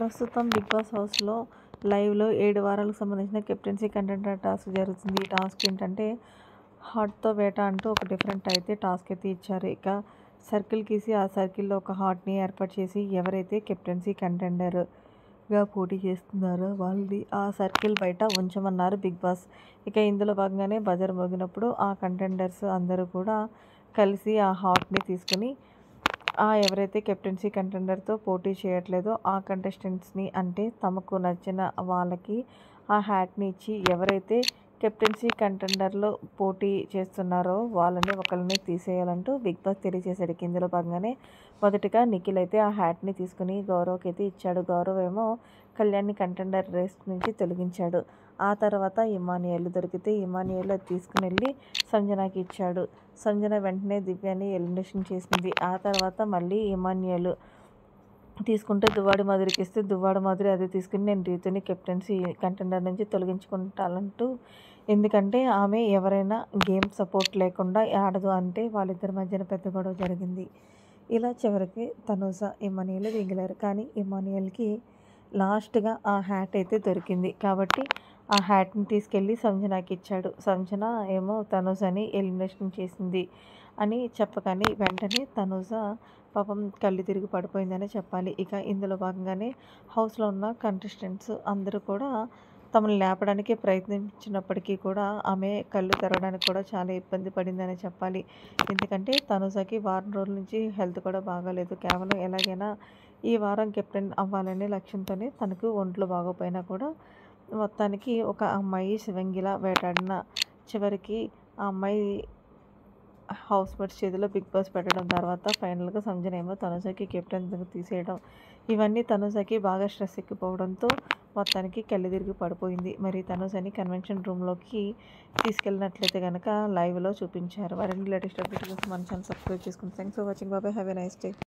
ప్రస్తుతం 'big boss' హౌస్‌లో లైవ్‌లో 7 వారాలకు సంబంధించిన కెప్టెన్సీ కంటెండర్ టాస్క్ జరుగుతుంది. ఈ టాస్క్ ఏంటంటే హార్ట్‌తో వేట అంటూ ఒక డిఫరెంట్ అయితే టాస్క్ అయితే ఇచ్చారు. ఇక సర్కిల్ గీసి ఆ సర్కిల్‌లో ఒక హార్ట్‌ని ఏర్పాటు చేసి ఎవరైతే కెప్టెన్సీ కంటెండర్‌గా పోటీ చేస్తున్నారో వాళ్ళని ఆ సర్కిల్ బయట ఉంచమన్నారు 'బిగ్ బాస్'. ఇక ఇందులో భాగంగానే బజర్ మోగినప్పుడు ఆ కంటెండర్స్ అందరూ కూడా కలిసి ఆ హార్ట్‌ని తీసుకొని ఎవరైతే కెప్టెన్సీ కంటెండర్‌తో పోటీ చేయట్లేదో ఆ కంటెస్టెంట్స్‌ని అంటే తమకు నచ్చిన వాళ్ళకి ఆ హ్యాట్‌ని ఇచ్చి ఎవరైతే కెప్టెన్సీ కంటెండర్‌లో పోటీ చేస్తున్నారో వాళ్ళని ఒకళ్ళని తీసేయాలంటూ 'బిగ్ బాస్' తెలియజేశాడు. ఇందులో భాగంగానే మొదటగా నిఖిల్ అయితే ఆ హ్యాట్‌ని తీసుకుని గౌరవ్‌కి అయితే ఇచ్చాడు. గౌరవ్ ఏమో కళ్యాణ్‌ని కంటెండర్ రేస్ నుంచి తొలగించాడు. ఆ తర్వాత ఇమాన్యుయల్ దొరికితే ఇమాన్యుయల్ అది తీసుకుని వెళ్ళి సంజనాకి ఇచ్చాడు. సంజన వెంటనే దివ్యాని ఎలిమినేషన్ చేసింది. ఆ తర్వాత మళ్ళీ ఇమాన్యుయల్ తీసుకుంటే దువ్వాడి మాధురికి ఇస్తే దువ్వాడ మాధురి అది తీసుకుని నేను రీతుని కెప్టెన్సీ కంటెండర్ నుంచి తొలగించుకుంటానంటూ, ఎందుకంటే ఆమె ఎవరైనా గేమ్ సపోర్ట్ లేకుండా ఆడదు అంటే వాళ్ళిద్దరి మధ్యన పెద్ద గొడవ జరిగింది. ఇలా చివరికి తనూజ ఇమాన్యుయల్ మిగిలారు. కానీ ఇమాన్యుయల్కి లాస్ట్‌గా ఆ హ్యాట్ అయితే దొరికింది. కాబట్టి ఆ హ్యాట్‌ని తీసుకెళ్ళి సంజనాకి ఇచ్చాడు. సంజన ఏమో తనూజని ఎలిమినేషన్ చేసింది అని చెప్పగానే వెంటనే తనూజ పాపం కళ్ళు తిరిగి పడిపోయిందనే చెప్పాలి. ఇక ఇందులో భాగంగానే హౌస్‌లో ఉన్న కంటెస్టెంట్స్ అందరూ కూడా తమను లేపడానికి ప్రయత్నించినప్పటికీ కూడా ఆమె కళ్ళు తెరవడానికి కూడా చాలా ఇబ్బంది పడిందనే చెప్పాలి. ఎందుకంటే తనూజకి వారం రోజుల నుంచి హెల్త్ కూడా బాగాలేదు. కేవలం ఎలాగైనా ఈ వారం కెప్టెన్ అవ్వాలనే లక్ష్యంతోనే తనకు ఒంట్లో బాగోపోయినా కూడా మొత్తానికి ఒక అమ్మాయి శివంగిలా వేటాడిన చివరికి ఆ అమ్మాయి హౌస్‌మేట్స్ చేతిలో 'బిగ్ బాస్' పెట్టడం తర్వాత ఫైనల్‌గా సంజన ఏమో తనుజకి కెప్టెన్‌గా తీసేయడం, ఇవన్నీ తనుజకి బాగా స్ట్రెస్ ఎక్కిపోవడంతో మొత్తానికి కళ్ళు తిరిగి పడిపోయింది. మరి తనుజని కన్వెన్షన్ రూమ్‌లోకి తీసుకెళ్ళినట్లయితే గనక లైవ్‌లో చూపించారు. మరిన్ని లేటెస్ట్ అప్డేట్స్ కోసం మన ఛానల్ సబ్స్క్రైబ్ చేసుకోండి. Thanks for watching. By by. Have a nice day.